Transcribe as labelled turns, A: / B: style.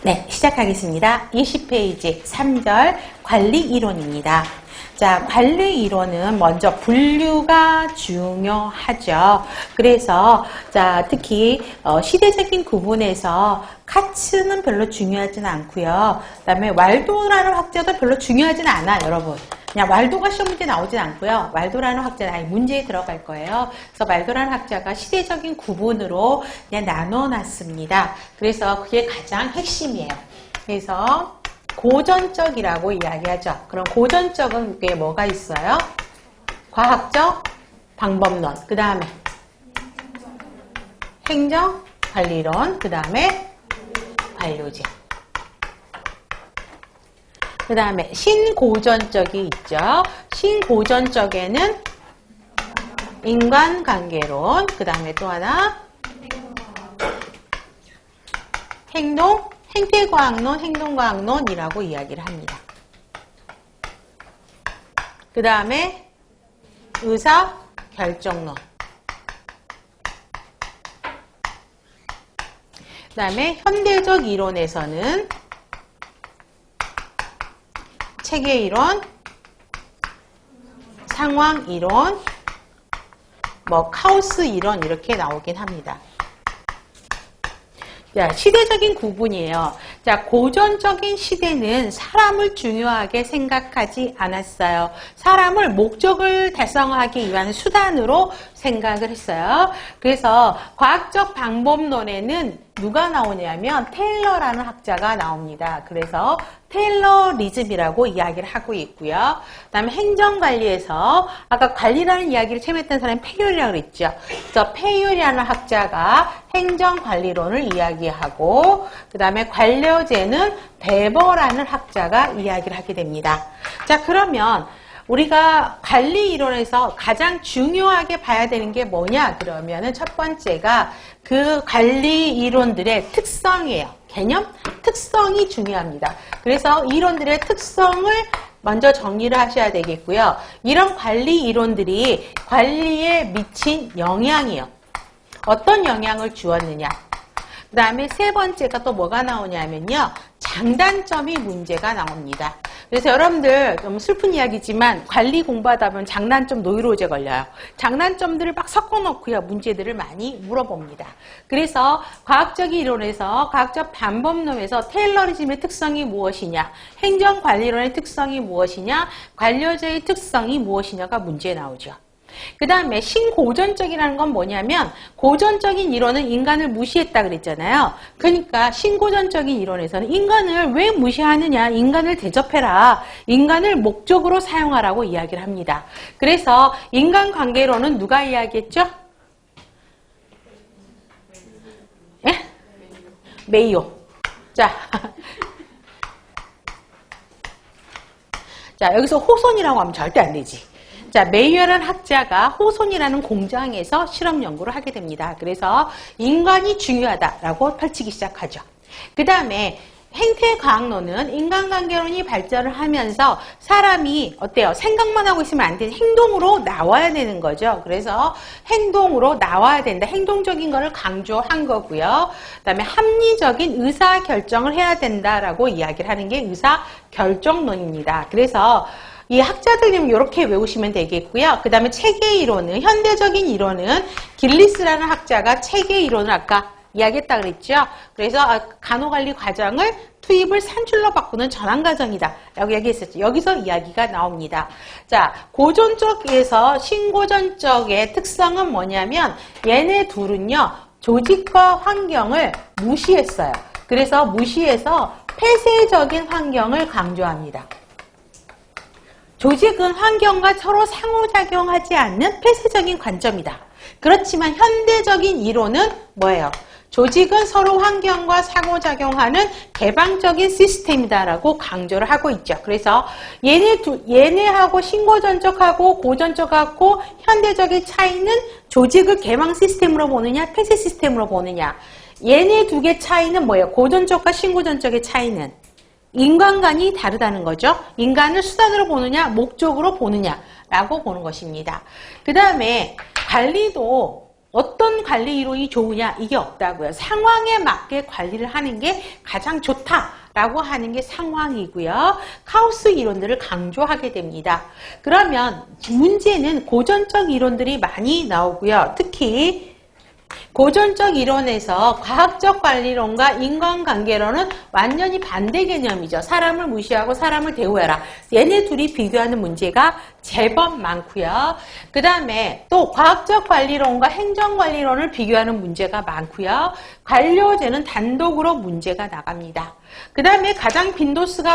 A: 네, 시작하겠습니다. 20페이지 3절 관리 이론입니다. 자, 관리 이론은 먼저 분류가 중요하죠. 그래서 자, 특히 시대적인 구분에서 카츠는 별로 중요하진 않고요. 그다음에 왈도라는 학자도 별로 중요하진 않아, 여러분. 그냥 왈도가 시험 문제 나오진 않고요. 왈도라는 학자는 아예 문제에 들어갈 거예요. 그래서 왈도라는 학자가 시대적인 구분으로 그냥 나눠놨습니다. 그래서 그게 가장 핵심이에요. 그래서 고전적이라고 이야기하죠. 그럼 고전적은 그게 뭐가 있어요? 과학적 방법론, 그 다음에 행정관리론, 그 다음에 관료제. 그 다음에 신고전적이 있죠. 신고전적에는 인간관계론, 그 다음에 또 하나 행태과학론, 행동과학론이라고 이야기를 합니다. 그 다음에 의사결정론, 그 다음에 현대적 이론에서는 체계이론, 상황이론, 카오스 이론 이렇게 나오긴 합니다. 자, 시대적인 구분이에요. 자, 고전적인 시대는 사람을 중요하게 생각하지 않았어요. 사람을 목적을 달성하기 위한 수단으로 생각을 했어요. 그래서 과학적 방법론에는 누가 나오냐면 테일러라는 학자가 나옵니다. 그래서 테일러리즘이라고 이야기를 하고 있고요. 그 다음에 행정관리에서 아까 관리라는 이야기를 처음 했던 사람이 페이올이라고 그랬죠. 그래서 페이올이라는 학자가 행정관리론을 이야기하고 그 다음에 관료제는 베버라는 학자가 이야기를 하게 됩니다. 자, 그러면 우리가 관리 이론에서 가장 중요하게 봐야 되는 게 뭐냐? 그러면은 첫 번째가 그 관리 이론들의 특성이에요. 개념? 특성이 중요합니다. 그래서 이론들의 특성을 먼저 정리를 하셔야 되겠고요. 이런 관리 이론들이 관리에 미친 영향이요. 어떤 영향을 주었느냐? 그 다음에 세 번째가 또 뭐가 나오냐면요. 장단점이 문제가 나옵니다. 그래서 여러분들 좀 슬픈 이야기지만 관리 공부하다 보면 장단점 노이로제 걸려요. 장단점들을 막 섞어놓고요. 문제들을 많이 물어봅니다. 그래서 과학적 이론에서 과학적 방법론에서 테일러리즘의 특성이 무엇이냐, 행정관리론의 특성이 무엇이냐, 관료제의 특성이 무엇이냐가 문제에 나오죠. 그 다음에 신고전적이라는 건 뭐냐면 고전적인 이론은 인간을 무시했다 그랬잖아요. 그러니까 신고전적인 이론에서는 인간을 왜 무시하느냐, 인간을 대접해라, 인간을 목적으로 사용하라고 이야기를 합니다. 그래서 인간관계론은 누가 이야기했죠? 예? 메이오. 자, 여기서 호손이라고 하면 절대 안 되지. 자, 메이어라는 학자가 호손이라는 공장에서 실험 연구를 하게 됩니다. 그래서 인간이 중요하다라고 펼치기 시작하죠. 그 다음에 행태과학론은 인간관계론이 발전을 하면서 사람이 어때요? 생각만 하고 있으면 안 되는 행동으로 나와야 되는 거죠. 그래서 행동으로 나와야 된다. 행동적인 거를 강조한 거고요. 그 다음에 합리적인 의사결정을 해야 된다라고 이야기를 하는 게 의사결정론입니다. 그래서 이 학자들님 이렇게 외우시면 되겠고요. 그 다음에 체계 이론은, 현대적인 이론은 길리스라는 학자가 체계 이론을 아까 이야기했다 그랬죠. 그래서 간호관리 과정을 투입을 산출로 바꾸는 전환 과정이다 라고 이야기했었죠. 여기서 이야기가 나옵니다. 자, 고전적에서 신고전적의 특성은 뭐냐면 얘네 둘은요, 조직과 환경을 무시했어요. 그래서 무시해서 폐쇄적인 환경을 강조합니다. 조직은 환경과 서로 상호작용하지 않는 폐쇄적인 관점이다. 그렇지만 현대적인 이론은 뭐예요? 조직은 서로 환경과 상호작용하는 개방적인 시스템이다라고 강조를 하고 있죠. 그래서 얘네하고 신고전적하고 고전적하고 현대적인 차이는 조직을 개방 시스템으로 보느냐, 폐쇄 시스템으로 보느냐. 얘네 두 개 차이는 뭐예요? 고전적과 신고전적의 차이는 인간관이 다르다는 거죠. 인간을 수단으로 보느냐, 목적으로 보느냐라고 보는 것입니다. 그 다음에 관리도 어떤 관리 이론이 좋으냐 이게 없다고요. 상황에 맞게 관리를 하는 게 가장 좋다라고 하는 게 상황이고요. 카오스 이론들을 강조하게 됩니다. 그러면 문제는 고전적 이론들이 많이 나오고요. 특히 고전적 이론에서 과학적 관리론과 인간관계론은 완전히 반대 개념이죠. 사람을 무시하고 사람을 대우해라. 얘네 둘이 비교하는 문제가 제법 많고요. 그 다음에 또 과학적 관리론과 행정관리론을 비교하는 문제가 많고요. 관료제는 단독으로 문제가 나갑니다. 그 다음에 가장 빈도수가